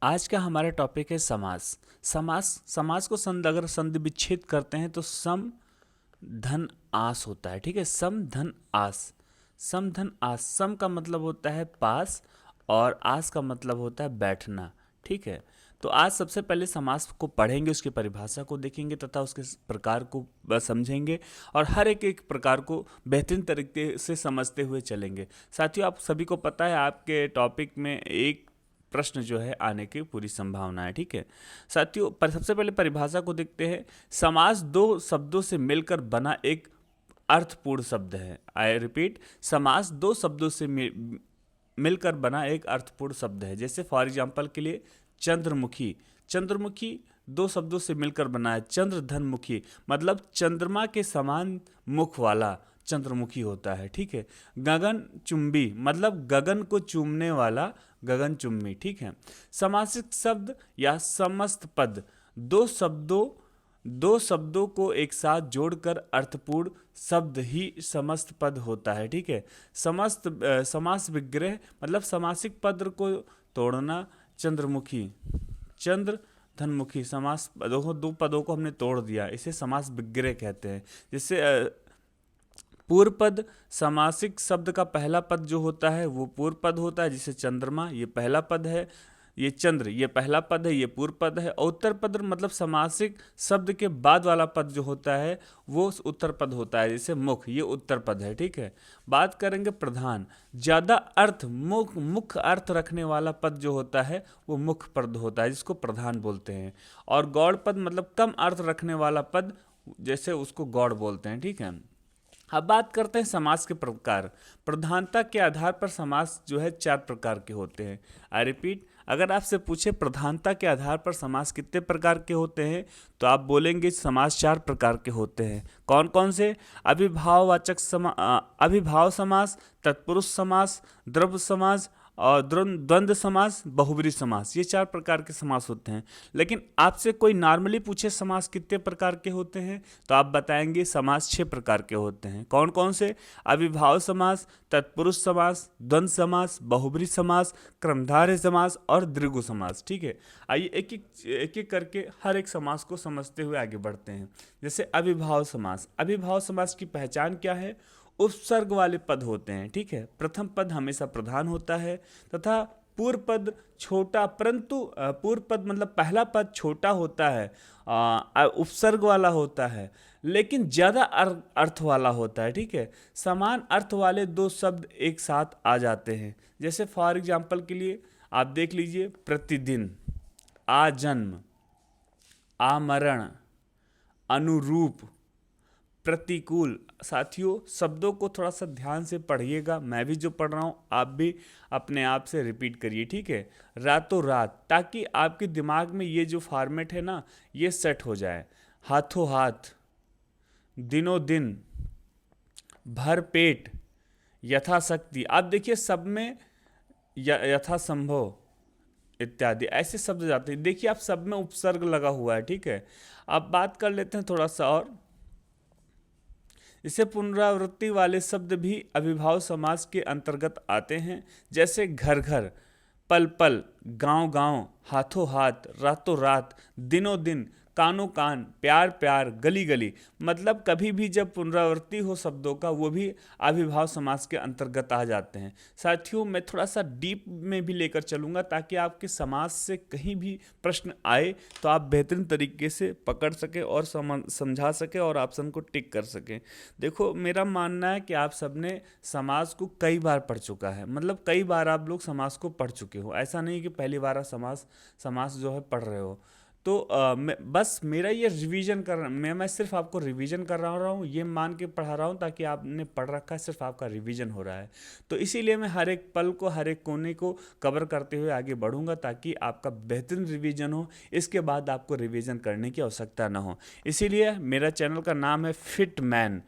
आज का हमारा टॉपिक है समास। समास को अगर संधि विच्छेद करते हैं तो सम धन आस होता है। ठीक है, सम धन आस। सम धन आस, सम का मतलब होता है पास और आस का मतलब होता है बैठना। ठीक है, तो आज सबसे पहले समास को पढ़ेंगे, उसकी परिभाषा को देखेंगे तथा उसके प्रकार को समझेंगे और हर एक एक प्रकार को बेहतरीन तरीके से समझते हुए चलेंगे। साथियों, आप सभी को पता है आपके टॉपिक में एक प्रश्न जो है आने की पूरी संभावना है। ठीक है साथियों, पर सबसे पहले परिभाषा को देखते हैं। समास दो शब्दों से मिलकर बना एक अर्थपूर्ण शब्द है। आई रिपीट, समास दो शब्दों से मिलकर बना एक अर्थपूर्ण शब्द है। जैसे फॉर एग्जाम्पल के लिए चंद्रमुखी। चंद्रमुखी दो शब्दों से मिलकर बना है। चंद्रधनमुखी मतलब चंद्रमा के समान मुख वाला चंद्रमुखी होता है। ठीक है, गगन चुंबी मतलब गगन को चूमने वाला गगन चुम्बी। ठीक है, समासिक शब्द या समस्त पद दो शब्दों को एक साथ जोड़कर अर्थपूर्ण शब्द ही समस्त पद होता है। ठीक है, समास विग्रह मतलब समासिक पद को तोड़ना। चंद्रमुखी, चंद्र धनमुखी समास दो पदों को हमने तोड़ दिया, इसे समास विग्रह कहते हैं। जैसे पूर्व पद, समासिक शब्द का पहला पद जो होता है वो पूर्व पद होता है। जैसे चंद्रमा ये पहला पद है, ये चंद्र ये पहला पद है, ये पूर्व पद है। और उत्तर पद मतलब समासिक शब्द के बाद वाला पद जो होता है वो उत्तर पद होता है। जैसे मुख ये उत्तर पद है। ठीक है, बात करेंगे प्रधान। ज़्यादा अर्थ मुख्य अर्थ रखने वाला पद जो होता है वो मुख्य पद होता है, जिसको प्रधान बोलते हैं। और गौड़ पद मतलब कम अर्थ रखने वाला पद, जैसे उसको गौड़ बोलते हैं। ठीक है, अब बात करते हैं समास के प्रकार। प्रधानता के आधार पर समास जो है चार प्रकार के होते हैं। आई रिपीट, अगर आपसे पूछे प्रधानता के आधार पर समास कितने प्रकार के होते हैं तो आप बोलेंगे समास चार प्रकार के होते हैं। कौन कौन से? अभिभाव समास, तत्पुरुष समास, द्रव्य समास और द्वंद्व समास, बहुब्री समास, ये चार प्रकार के समास होते हैं। लेकिन आपसे कोई नॉर्मली पूछे समास कितने प्रकार के होते हैं तो आप बताएंगे समास 6 प्रकार के होते हैं। कौन कौन से? अविभाव समास, तत्पुरुष समास, द्वंद्व समास, बहुब्री समास, क्रमधारय समास और दृगु समास। ठीक है, आइए एक एक करके हर एक समास को समझते हुए आगे बढ़ते हैं। जैसे अविभाव समास। अविभाव समास की पहचान क्या है? उपसर्ग वाले पद होते हैं। ठीक है, प्रथम पद हमेशा प्रधान होता है तथा पूर्व पद छोटा, परंतु पूर्व पद मतलब पहला पद छोटा होता है, उपसर्ग वाला होता है, लेकिन ज़्यादा अर्थ वाला होता है। ठीक है, समान अर्थ वाले दो शब्द एक साथ आ जाते हैं। जैसे फॉर एग्जाम्पल के लिए आप देख लीजिए, प्रतिदिन, आजन्म, आमरण, अनुरूप, प्रतिकूल। साथियों, शब्दों को थोड़ा सा ध्यान से पढ़िएगा, मैं भी जो पढ़ रहा हूँ आप भी अपने आप से रिपीट करिए। ठीक है, रातों रात, ताकि आपके दिमाग में ये जो फॉर्मेट है ना ये सेट हो जाए। हाथों हाथ, दिनों दिन, भर पेट, यथाशक्ति। आप देखिए सब में यथासंभव इत्यादि ऐसे शब्द जाते हैं। देखिए आप सब में उपसर्ग लगा हुआ है। ठीक है, अब बात कर लेते हैं थोड़ा सा और। इसे पुनरावृत्ति वाले शब्द भी अविभाव समास के अंतर्गत आते हैं। जैसे घर घर, पल पल, गांव गांव, हाथों हाथ, रातों रात, दिनों दिन, कानों कान, प्यार प्यार, गली गली। मतलब कभी भी जब पुनरावृत्ति हो शब्दों का वो भी अविभाव समास के अंतर्गत आ जाते हैं। साथियों, मैं थोड़ा सा डीप में भी लेकर चलूँगा ताकि आपके समास से कहीं भी प्रश्न आए तो आप बेहतरीन तरीके से पकड़ सकें और समझा सकें और ऑप्शन को टिक कर सकें। देखो, मेरा मानना है कि आप सबने समास को कई बार पढ़ चुका है, मतलब कई बार आप लोग समास को पढ़ चुके हो। ऐसा नहीं कि पहली बार आप समास जो है पढ़ रहे हो। तो बस मेरा ये रिवीजन कर मैं सिर्फ आपको रिवीजन कर रहा हूँ, ये मान के पढ़ा रहा हूँ ताकि आपने पढ़ रखा है, सिर्फ आपका रिवीजन हो रहा है। तो इसीलिए मैं हर एक पल को, हर एक कोने को कवर करते हुए आगे बढ़ूंगा ताकि आपका बेहतरीन रिवीजन हो, इसके बाद आपको रिवीजन करने की आवश्यकता ना हो। इसीलिए मेरा चैनल का नाम है फिट मैन।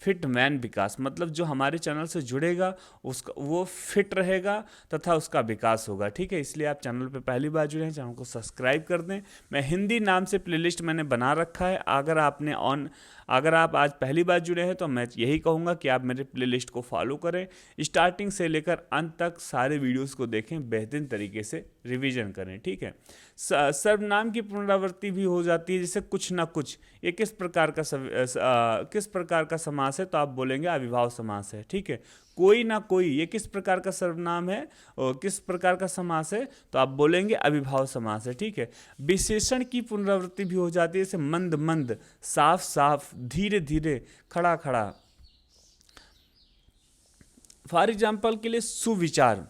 फिट मैन विकास, मतलब जो हमारे चैनल से जुड़ेगा उसका वो फिट रहेगा तथा उसका विकास होगा। ठीक है, इसलिए आप चैनल पे पहली बार जुड़े हैं, चैनल को सब्सक्राइब कर दें। मैं हिंदी नाम से प्लेलिस्ट मैंने बना रखा है। अगर आप आज पहली बार जुड़े हैं तो मैं यही कहूँगा कि आप मेरे प्लेलिस्ट को फॉलो करें, स्टार्टिंग से लेकर अंत तक सारे वीडियोस को देखें, बेहतरीन तरीके से रिवीजन करें। ठीक है, सर्वनाम की पुनरावृत्ति भी हो जाती है, जैसे कुछ ना कुछ, ये किस प्रकार का समास है, तो आप बोलेंगे अविभाव समास है। ठीक है, कोई ना कोई, ये किस प्रकार का सर्वनाम है और किस प्रकार का समास है, तो आप बोलेंगे अविभाव समास है। ठीक है, विशेषण की पुनरावृत्ति भी हो जाती है, जैसे मंद मंद, साफ साफ, धीरे धीरे, खड़ा खड़ा। फॉर एग्जाम्पल के लिए सुविचार,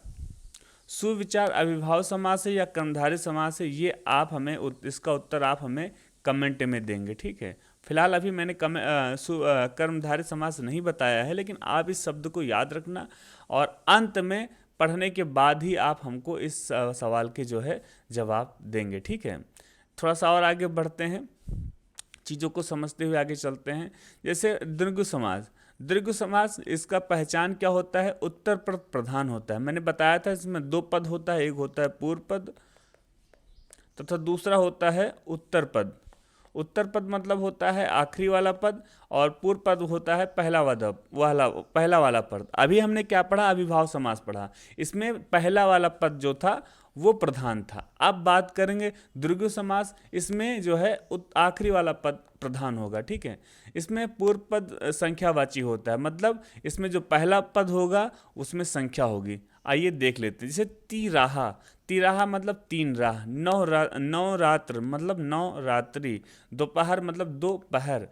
सुविचार अविभाव समास है या कर्मधारय समास है, ये आप हमें इसका उत्तर आप हमें कमेंट में देंगे। ठीक है, फिलहाल अभी मैंने कर्मधारय समास नहीं बताया है, लेकिन आप इस शब्द को याद रखना और अंत में पढ़ने के बाद ही आप हमको इस सवाल के जो है जवाब देंगे। ठीक है, थोड़ा सा और आगे बढ़ते हैं, चीज़ों को समझते हुए आगे चलते हैं। जैसे द्विगु समास, द्विगु समास इसका पहचान क्या होता है, उत्तर पद प्रधान होता है। मैंने बताया था इसमें दो पद होता है, एक होता है पूर्व पद तथा दूसरा होता है उत्तर पद। उत्तर पद मतलब होता है आखिरी वाला पद और पूर्व पद होता है पहला वाला पद। अभी हमने क्या पढ़ा, अविभाव समास पढ़ा, इसमें पहला वाला पद जो था वो प्रधान था। अब बात करेंगे द्विगु समास, इसमें जो है आखिरी वाला पद प्रधान होगा। ठीक है, इसमें पूर्व पद संख्यावाची होता है, मतलब इसमें जो पहला पद होगा उसमें संख्या होगी। आइए देख लेते हैं, जैसे तिराहा, तिराहा मतलब तीन राह, नवरात्र मतलब नवरात्रि, दोपहर मतलब दोपहर,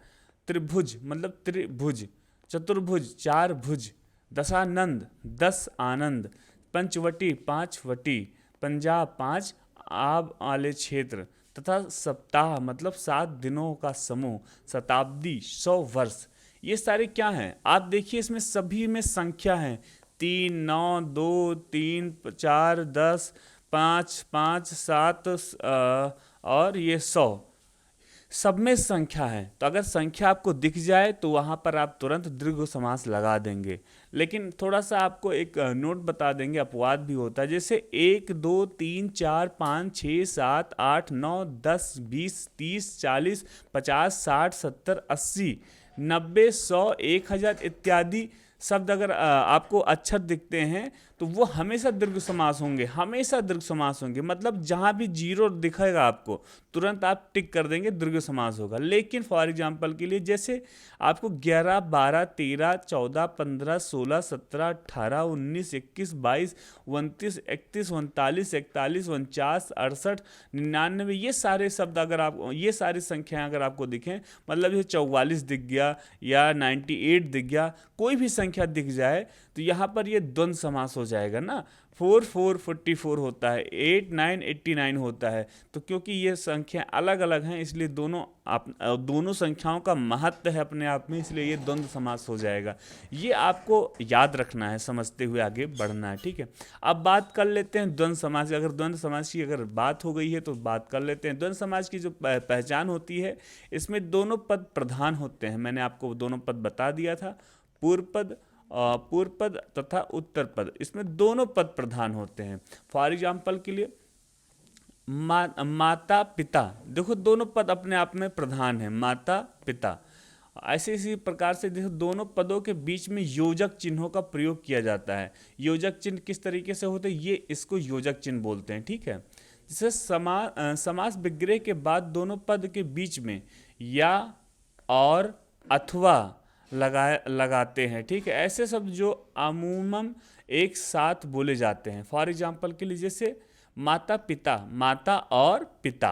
त्रिभुज मतलब त्रिभुज, चतुर्भुज चार भुज, दशानंद 10 आनंद, पंचवटी 5 वटी, पंजाब 5 आब वाले क्षेत्र, तथा सप्ताह मतलब 7 दिनों का समूह, शताब्दी 100 वर्ष। ये सारे क्या हैं, आप देखिए इसमें सभी में संख्या है, 3 9 2 3 4 10 5 5 7 और ये 100, सब में संख्या है। तो अगर संख्या आपको दिख जाए तो वहाँ पर आप तुरंत द्विगु समास लगा देंगे। लेकिन थोड़ा सा आपको एक नोट बता देंगे, अपवाद भी होता है, जैसे 1 2 3 4 5 6 7 8 9 10 20 30 40 50 60 70 80 90 100 1000 इत्यादि शब्द अगर आपको अक्षर दिखते हैं तो वो हमेशा दीर्घ समास होंगे, हमेशा दीर्घ समास होंगे। मतलब जहाँ भी जीरो दिखेगा आपको तुरंत आप टिक कर देंगे दीर्घ समास होगा। लेकिन फॉर एग्जांपल के लिए जैसे आपको 11 12 13 14 15 16 17 18 19 21 22 29 31 39 41 49 68 99 ये सारे शब्द अगर आप, ये सारी संख्याएं अगर आपको दिखें, मतलब ये 44 दिख गया या 98 दिख गया, कोई भी संख्या दिख जाए तो यहाँ पर ये द्वंद्व समास हो जाएगा ना। 4 4 44 होता है, 8 9 89 होता है। तो क्योंकि ये संख्या अलग अलग हैं इसलिए दोनों संख्याओं का महत्व है अपने आप में, इसलिए ये द्वंद्व समास हो जाएगा। ये आपको याद रखना है, समझते हुए आगे बढ़ना है। ठीक है, अब बात कर लेते हैं द्वंद्व समास। अगर द्वंद्व समास की अगर बात हो गई है तो बात कर लेते हैं द्वंद्व समास की जो पहचान होती है, इसमें दोनों पद प्रधान होते हैं। मैंने आपको दोनों पद बता दिया था, पूर्व पद तथा उत्तर पद, इसमें दोनों पद प्रधान होते हैं। फॉर एग्जाम्पल के लिए माता पिता, देखो दोनों पद अपने आप में प्रधान है, माता पिता। ऐसे इसी प्रकार से देखो दोनों पदों के बीच में योजक चिन्हों का प्रयोग किया जाता है। योजक चिन्ह किस तरीके से होते हैं, ये इसको योजक चिन्ह बोलते हैं। ठीक है, जैसे समास विग्रह के बाद दोनों पद के बीच में या और अथवा लगाते हैं। ठीक है, ऐसे शब्द जो अमूमन एक साथ बोले जाते हैं। फॉर एग्जाम्पल के लिए जैसे माता पिता, माता और पिता,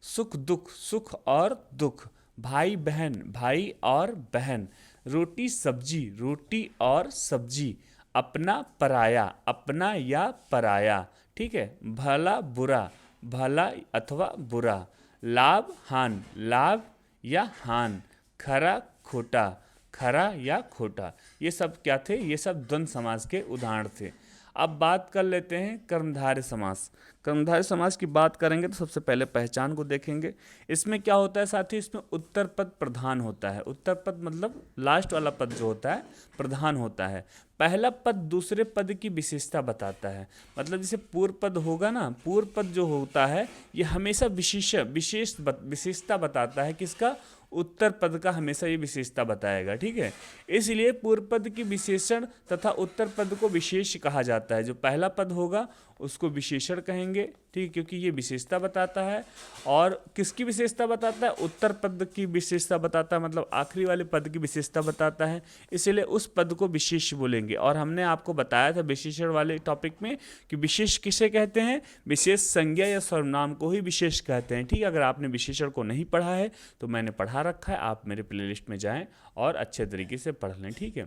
सुख दुख, सुख और दुख, भाई बहन, भाई और बहन, रोटी सब्जी, रोटी और सब्जी, अपना पराया, अपना या पराया। ठीक है, भला बुरा, भला अथवा बुरा, लाभ हान, लाभ या हान, खरा खोटा, खरा या खोटा। ये सब क्या थे, ये सब द्वंद्व समास के उदाहरण थे। अब बात कर लेते हैं कर्मधारय समास। कर्मधारय समास की बात करेंगे तो सबसे पहले पहचान को देखेंगे। इसमें क्या होता है साथी, इसमें उत्तर पद प्रधान होता है। उत्तर पद मतलब लास्ट वाला पद जो होता है प्रधान होता है। पहला पद दूसरे पद की विशेषता बताता है। मतलब जैसे पूर्व पद होगा ना, पूर्व पद जो होता है ये हमेशा विशेषता बताता है। किसका? उत्तर पद का हमेशा ये विशेषता बताएगा। ठीक है, इसलिए पूर्व पद की विशेषण तथा उत्तर पद को विशेष कहा जाता है। जो पहला पद होगा उसको विशेषण कहेंगे, ठीक, क्योंकि ये विशेषता बताता है। और किसकी विशेषता बताता है? उत्तर पद की विशेषता बताता है, मतलब आखिरी वाले पद की विशेषता बताता है, इसलिए उस पद को विशेष बोलेंगे। और हमने आपको बताया था विशेषण वाले टॉपिक में कि विशेष किसे कहते हैं? विशेष संज्ञा या सर्वनाम को ही विशेष कहते हैं। ठीक है, अगर आपने विशेषण को नहीं पढ़ा है तो मैंने पढ़ा रखा है, आप मेरे प्लेलिस्ट में जाएं और अच्छे तरीके से पढ़ लें। ठीक है,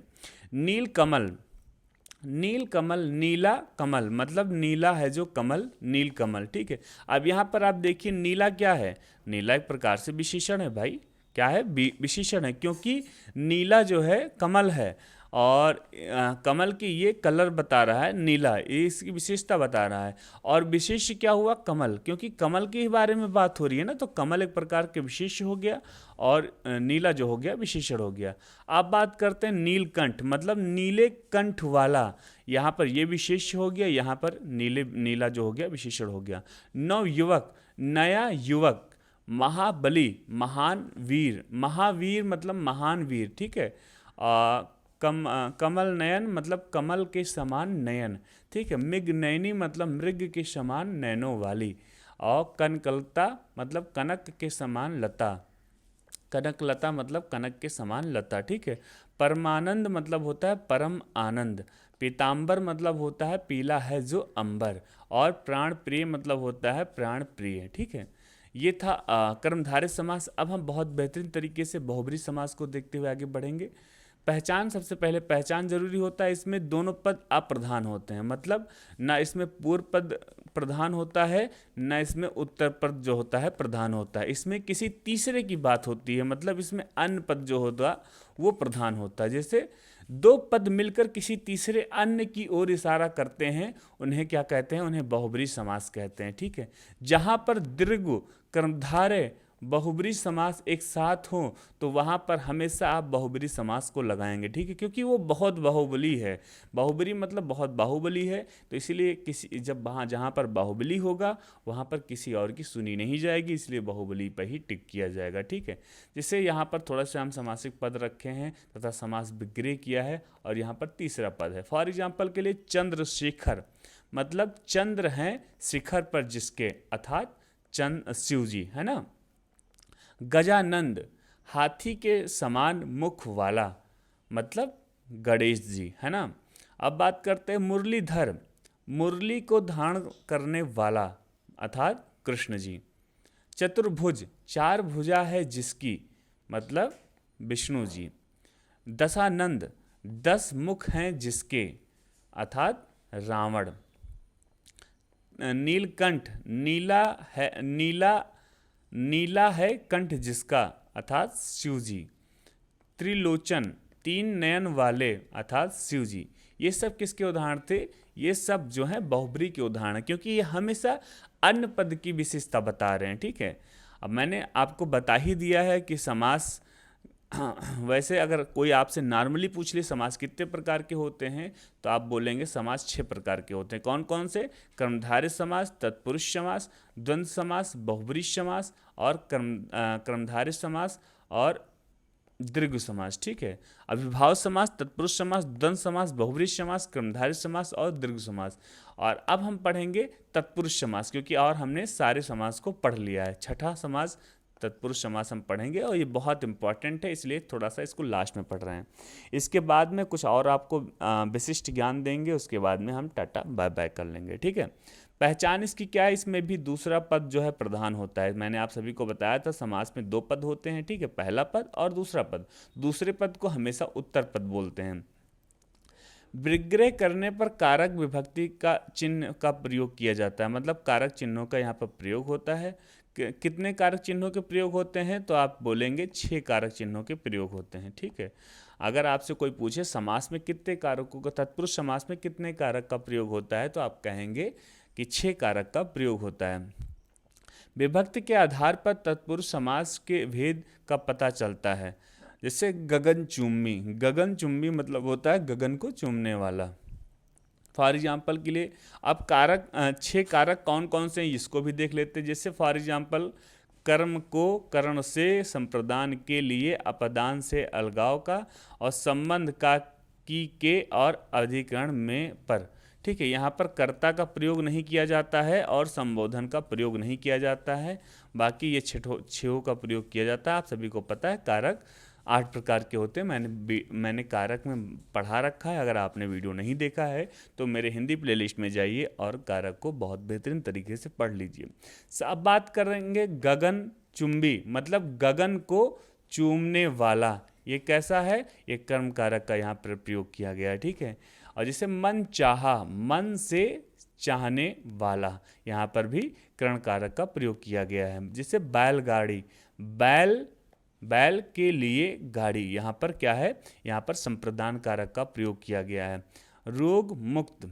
नील कमल। नील कमल, नीला कमल मतलब नीला है जो कमल, नील कमल। ठीक है, अब यहाँ पर आप देखिए नीला क्या है? नीला एक प्रकार से विशेषण है भाई। क्या है? विशेषण है, क्योंकि नीला जो है कमल है और कमल की ये कलर बता रहा है नीला, ये इसकी विशेषता बता रहा है। और विशेष क्या हुआ? कमल, क्योंकि कमल के बारे में बात हो रही है ना, तो कमल एक प्रकार के विशेष हो गया और नीला जो हो गया विशेषण हो गया। अब बात करते हैं नीलकंठ, मतलब नीले कंठ वाला। यहाँ पर ये विशेष हो गया, यहाँ पर नीला जो हो गया विशेषण हो गया। नवयुवक, नया युवक। महाबली, महान वीर। महावीर मतलब महान वीर। ठीक है, कमल नयन मतलब कमल के समान नयन। ठीक है, मृग नयनी मतलब मृग के समान नयनों वाली। और कनकलता मतलब कनक के समान लता। कनकलता मतलब कनक के समान लता। ठीक है, परमानंद मतलब होता है परम आनंद। पीताम्बर मतलब होता है पीला है जो अंबर। और प्राण प्रिय मतलब होता है प्राण प्रिय। ठीक है, ये था कर्मधारय समास। अब हम बहुत बेहतरीन तरीके से बहुब्रीहि समास को देखते हुए आगे बढ़ेंगे। पहचान, सबसे पहले पहचान जरूरी होता है। इसमें दोनों पद अप्रधान होते हैं, मतलब ना इसमें पूर्व पद प्रधान होता है, ना इसमें उत्तर पद जो होता है प्रधान होता है। इसमें किसी तीसरे की बात होती है, मतलब इसमें अन्य पद जो होता वो प्रधान होता है। जैसे दो पद मिलकर किसी तीसरे अन्य की ओर इशारा करते हैं, उन्हें क्या कहते हैं? उन्हें बहुब्रीहि समास कहते हैं। ठीक है, जहाँ पर दीर्घ, कर्मधारय, बहुब्रीहि समास एक साथ हो तो वहाँ पर हमेशा आप बहुब्रीहि समास को लगाएंगे। ठीक है, क्योंकि वो बहुत बाहुबली है। बाहुबली मतलब बहुत बाहुबली है, तो इसीलिए किसी जब वहाँ जहाँ पर बाहुबली होगा वहाँ पर किसी और की सुनी नहीं जाएगी, इसलिए बाहुबली पर ही टिक किया जाएगा। ठीक है, जैसे यहाँ पर थोड़ा सा हम समासिक पद रखे हैं तथा समास विग्रह किया है और यहाँ पर तीसरा पद है। फॉर एग्जाम्पल के लिए चंद्रशेखर, मतलब चंद्र हैं शिखर पर जिसके, अर्थात चंद्र शिव जी है ना। गजानंद, हाथी के समान मुख वाला, मतलब गणेश जी है ना। अब बात करते हैं मुरलीधर, मुरली को धारण करने वाला, अर्थात कृष्ण जी। चतुर्भुज, चार भुजा है जिसकी, मतलब विष्णु जी। दशानंद, 10 मुख हैं जिसके, अर्थात रावण। नीलकंठ, नीला है कंठ जिसका, अर्थात शिव जी। त्रिलोचन, 3 नयन वाले, अर्थात शिव जी। ये सब किसके उदाहरण थे? ये सब जो है बहुब्रीहि के उदाहरण हैं, क्योंकि ये हमेशा अन्य पद की विशेषता बता रहे हैं। ठीक है, अब मैंने आपको बता ही दिया है कि समास वैसे अगर कोई आपसे नॉर्मली पूछ ले समास कितने प्रकार के होते हैं, तो आप बोलेंगे समास 6 प्रकार के होते हैं। कौन कौन से? कर्मधारय समास, तत्पुरुष समास, द्वंद्व समास, बहुब्रीहि समास और कर्मधारय समास और दीर्घ समास। ठीक है, अविभाव समास, तत्पुरुष समास, द्वंद्व समास, बहुब्रीहि समास, कर्मधारय समास और दीर्घ समास। और अब हम पढ़ेंगे तत्पुरुष समास, क्योंकि और हमने सारे समास को पढ़ लिया है। छठा समास तत्पुरुष समास हम पढ़ेंगे और ये बहुत इंपॉर्टेंट है, इसलिए थोड़ा सा इसको लास्ट में पढ़ रहे हैं। इसके बाद में कुछ और आपको विशिष्ट ज्ञान देंगे, उसके बाद में हम टाटा बाय बाय कर लेंगे। ठीक है, पहचान इसकी क्या है? इसमें भी दूसरा पद जो है प्रधान होता है। मैंने आप सभी को बताया था समास में 2 पद होते हैं। ठीक है, पहला पद और दूसरा पद। दूसरे पद को हमेशा उत्तर पद बोलते हैं। विग्रह करने पर कारक विभक्ति का चिन्ह का प्रयोग किया जाता है, मतलब कारक चिन्हों का यहाँ पर प्रयोग होता है। कितने कारक चिन्हों के प्रयोग होते हैं, तो आप बोलेंगे 6 कारक चिन्हों के प्रयोग होते हैं। ठीक है, अगर आपसे कोई पूछे समास में कितने कारकों का, तत्पुरुष समास में कितने कारक का प्रयोग होता है, तो आप कहेंगे कि 6 कारक का प्रयोग होता है। विभक्ति के आधार पर तत्पुरुष समास के भेद का पता चलता है। जैसे गगनचुम्बी, गगनचुम्बी मतलब होता है गगन को चूमने वाला। फॉर एग्जाम्पल के लिए अब कारक 6 कारक कौन कौन से हैं इसको भी देख लेते हैं। जैसे फॉर एग्जाम्पल कर्म को कर्ण से, संप्रदान के लिए अपदान से अलगाव का, और संबंध का की के और अधिकरण में पर। ठीक है, यहाँ पर कर्ता का प्रयोग नहीं किया जाता है और संबोधन का प्रयोग नहीं किया जाता है, बाकी ये छहों का प्रयोग किया जाता है। आप सभी को पता है कारक 8 प्रकार के होते हैं, मैंने कारक में पढ़ा रखा है। अगर आपने वीडियो नहीं देखा है तो मेरे हिंदी प्लेलिस्ट में जाइए और कारक को बहुत बेहतरीन तरीके से पढ़ लीजिए। अब बात करेंगे गगन चुंबी, मतलब गगन को चूमने वाला। ये कैसा है, ये कर्म कारक का यहाँ पर प्रयोग किया गया है। ठीक है, और जैसे मन चाहा, मन से चाहने वाला, यहाँ पर भी कर्ण कारक का प्रयोग किया गया है। जैसे बैलगाड़ी, बैल के लिए गाड़ी, यहाँ पर क्या है, यहाँ पर संप्रदान कारक का प्रयोग किया गया है। रोग मुक्त,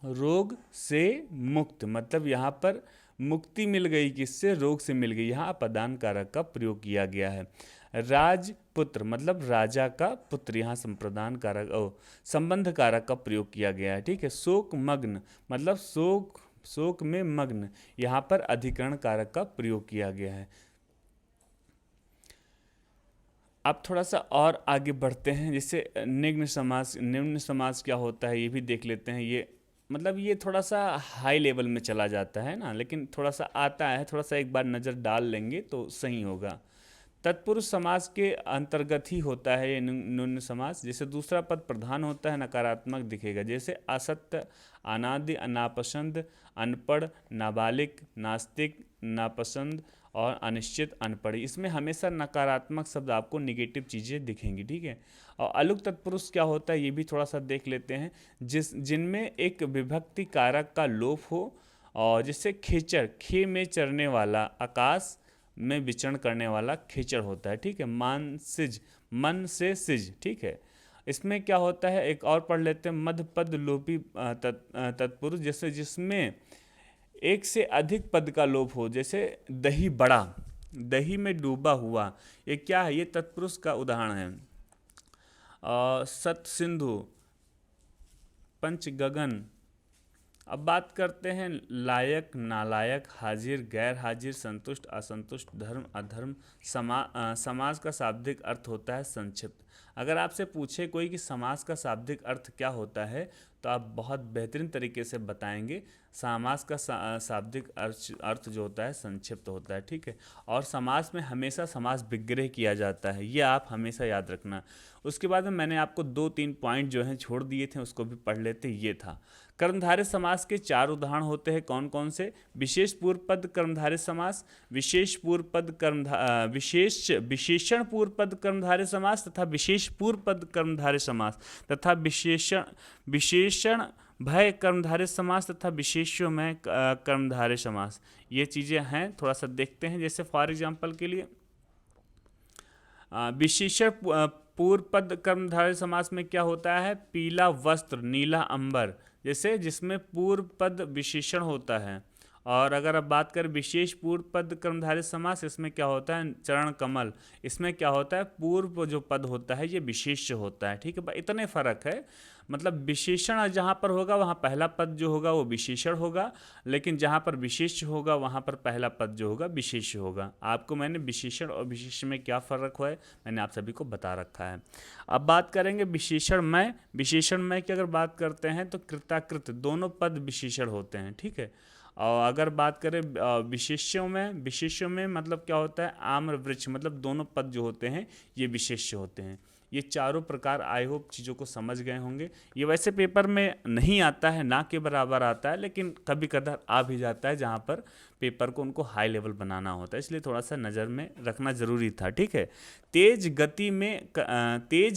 रोग से मुक्त, मतलब यहाँ पर मुक्ति मिल गई, किससे, रोग से मिल गई, यहाँ अपदान कारक का प्रयोग किया गया है। राजपुत्र मतलब राजा का पुत्र, यहाँ संप्रदान कारक संबंध कारक का प्रयोग किया गया है। ठीक है, शोक मग्न मतलब शोक में मग्न, यहाँ पर अधिकरण कारक का प्रयोग किया गया है। अब थोड़ा सा और आगे बढ़ते हैं, जैसे निम्न समास, निम्न समास क्या होता है ये भी देख लेते हैं। ये मतलब ये थोड़ा सा हाई लेवल में चला जाता है ना, लेकिन थोड़ा सा आता है, थोड़ा सा एक बार नज़र डाल लेंगे तो सही होगा। तत्पुरुष समास के अंतर्गत ही होता है ये निम्न समास। जैसे दूसरा पद प्रधान होता है, नकारात्मक दिखेगा। जैसे असत्य, अनादि, नापसंद, अनपढ़, नाबालिग, नास्तिक, नापसंद और अनिश्चित, अनपढ़, इसमें हमेशा नकारात्मक शब्द आपको निगेटिव चीज़ें दिखेंगी। ठीक है, और अलुक तत्पुरुष क्या होता है ये भी थोड़ा सा देख लेते हैं। जिनमें एक विभक्ति कारक का लोप हो, और जिससे खेचर, खे में चरने वाला, आकाश में विचरण करने वाला खेचर होता है। ठीक है, मानसिज, मन से सिज। ठीक है, इसमें क्या होता है, एक और पढ़ लेते हैं, मध्य पद लोपी तत्पुरुष, जैसे जिसमें एक से अधिक पद का लोप हो। जैसे दही बड़ा, दही में डूबा हुआ, ये क्या है, ये तत्पुरुष का उदाहरण है। सत सिंधु, पंच गगन। अब बात करते हैं लायक, नालायक, हाजिर, गैर हाजिर, संतुष्ट, असंतुष्ट, धर्म, अधर्म। समास का शाब्दिक अर्थ होता है संक्षिप्त। अगर आपसे पूछे कोई कि समास का शाब्दिक अर्थ क्या होता है, तो आप बहुत बेहतरीन तरीके से बताएंगे समास का शाब्दिक अर्थ जो होता है संक्षिप्त होता है। ठीक है, और समास में हमेशा समास विग्रह किया जाता है, ये आप हमेशा याद रखना। उसके बाद में मैंने आपको 2-3 पॉइंट जो हैं छोड़ दिए थे, उसको भी पढ़ लेते। ये था कर्मधारय समास के 4 उदाहरण होते हैं। कौन कौन से, विशेष पूर्व पद कर्मधारय समास, विशेष पूर्व पद विशेषण पूर्व पद कर्मधारय समास, तथा विशेष पूर्व पद कर्मधारय समास, तथा विशेषण भय कर्मधारय समास, तथा विशेष्योमय कर्मधारय समास। ये चीज़ें हैं, थोड़ा सा देखते हैं। जैसे फॉर एग्जाम्पल के लिए विशेषण पूर्व पद कर्मधारय समास में क्या होता है, पीला वस्त्र, नीला अंबर, जैसे जिसमें पूर्व पद विशेषण होता है। और अगर अब बात करें विशेष पूर्व पद कर्मधारय समास, इसमें क्या होता है, चरण कमल, इसमें क्या होता है, पूर्व जो पद होता है ये विशेष होता है। ठीक है, इतने फर्क है। मतलब विशेषण जहाँ पर होगा वहाँ पहला पद जो होगा वो विशेषण होगा, लेकिन जहाँ पर विशेष होगा वहाँ पर पहला पद जो होगा विशेष होगा। आपको मैंने विशेषण और विशेष में क्या फ़र्क है मैंने आप सभी को बता रखा है। अब बात करेंगे विशेषणमय। विशेषणमय की अगर बात करते हैं तो कृताकृत दोनों पद विशेषण होते हैं। ठीक है, और अगर बात करें विशेष्यों में मतलब क्या होता है, आम्र वृक्ष, मतलब दोनों पद जो होते हैं ये विशेष्य होते हैं। ये चारों प्रकार आई होप चीज़ों को समझ गए होंगे। ये वैसे पेपर में नहीं आता है, ना के बराबर आता है, लेकिन कभी कदार आ भी जाता है जहाँ पर पेपर को उनको हाई लेवल बनाना होता है, इसलिए थोड़ा सा नज़र में रखना जरूरी था। ठीक है, तेज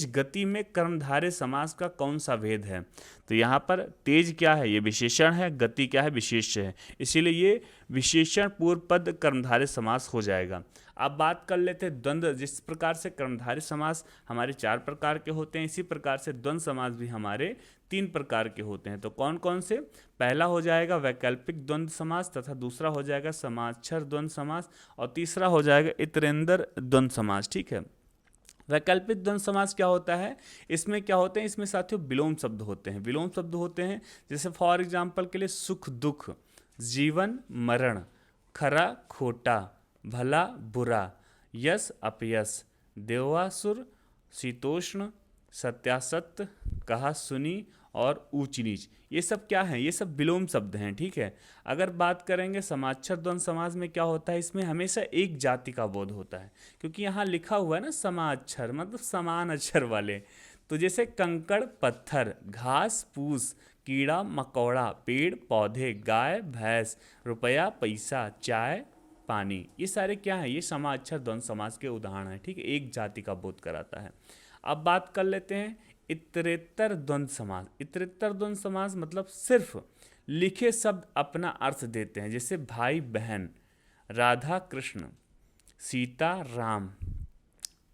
गति में कर्मधारय समास का कौन सा भेद है? तो यहाँ पर तेज क्या है, ये विशेषण है, गति क्या है, विशेष्य है, इसीलिए ये विशेषण पूर्व पद कर्मधारय समास हो जाएगा। अब बात कर लेते हैं द्वंद्व। जिस प्रकार से कर्मधारय समास हमारे 4 प्रकार के होते हैं, इसी प्रकार से द्वंद्व समास भी हमारे 3 प्रकार के होते हैं। तो कौन कौन से? पहला हो जाएगा वैकल्पिक द्वंद्व समास, तथा दूसरा हो जाएगा समाक्षर द्वंद्व समास, और तीसरा हो जाएगा इतरेंद्र द्वंद्व समास। ठीक है, वैकल्पिक द्वंद्व समास क्या होता है? इसमें क्या होते हैं, इसमें साथियों विलोम शब्द होते हैं। विलोम शब्द होते हैं जैसे फॉर एग्जाम्पल के लिए सुख दुख, जीवन मरण, खरा खोटा, भला बुरा, यश अपयश, देवासुर शीतोष्ण, सत्यासत्य, कहा सुनी और ऊंच नीच, ये सब क्या है? ये सब विलोम शब्द हैं। ठीक है, अगर बात करेंगे समाक्षर द्वंद्व समास में क्या होता है, इसमें हमेशा एक जाति का बोध होता है, क्योंकि यहाँ लिखा हुआ है ना समाक्षर, मतलब समान अक्षर वाले। तो जैसे कंकड़ पत्थर, घास फूस, कीड़ा मकोड़ा, पेड़ पौधे, गाय भैंस, रुपया पैसा, चाय पानी, ये सारे क्या है? ये समाक्षर द्वंद्व समास के उदाहरण हैं। ठीक है, एक जाति का बोध कराता है। अब बात कर लेते हैं इतरेत्तर द्वंद्व समास। इतरेत्तर द्वंद्व समास मतलब सिर्फ लिखे शब्द अपना अर्थ देते हैं, जैसे भाई बहन, राधा कृष्ण, सीता राम,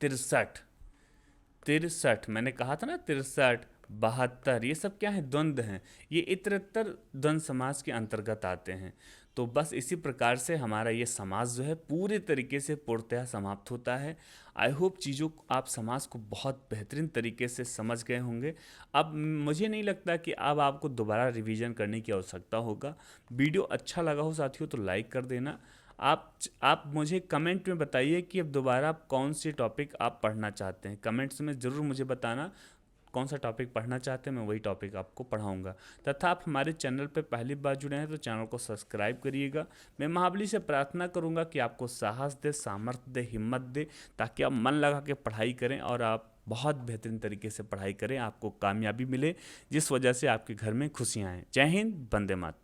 63, मैंने कहा था ना 63, 72, ये सब क्या है? द्वंद्व हैं। ये इतरेत्तर द्वंद्व समास के अंतर्गत आते हैं। तो बस इसी प्रकार से हमारा ये समास जो है पूरे तरीके से पूर्णतः समाप्त होता है। आई होप चीज़ों आप समास को बहुत बेहतरीन तरीके से समझ गए होंगे। अब मुझे नहीं लगता कि अब आपको दोबारा रिवीजन करने की आवश्यकता होगा। वीडियो अच्छा लगा हो साथियों तो लाइक कर देना। आप मुझे कमेंट में बताइए कि अब दोबारा आप कौन से टॉपिक आप पढ़ना चाहते हैं। कमेंट्स में ज़रूर मुझे बताना कौन सा टॉपिक पढ़ना चाहते हैं, मैं वही टॉपिक आपको पढ़ाऊंगा। तथा आप हमारे चैनल पर पहली बार जुड़े हैं तो चैनल को सब्सक्राइब करिएगा। मैं महाबली से प्रार्थना करूंगा कि आपको साहस दे, सामर्थ्य दे, हिम्मत दे, ताकि आप मन लगा के पढ़ाई करें और आप बहुत बेहतरीन तरीके से पढ़ाई करें, आपको कामयाबी मिले, जिस वजह से आपके घर में खुशियाँ आएँ। जय हिंद, वंदे मातरम।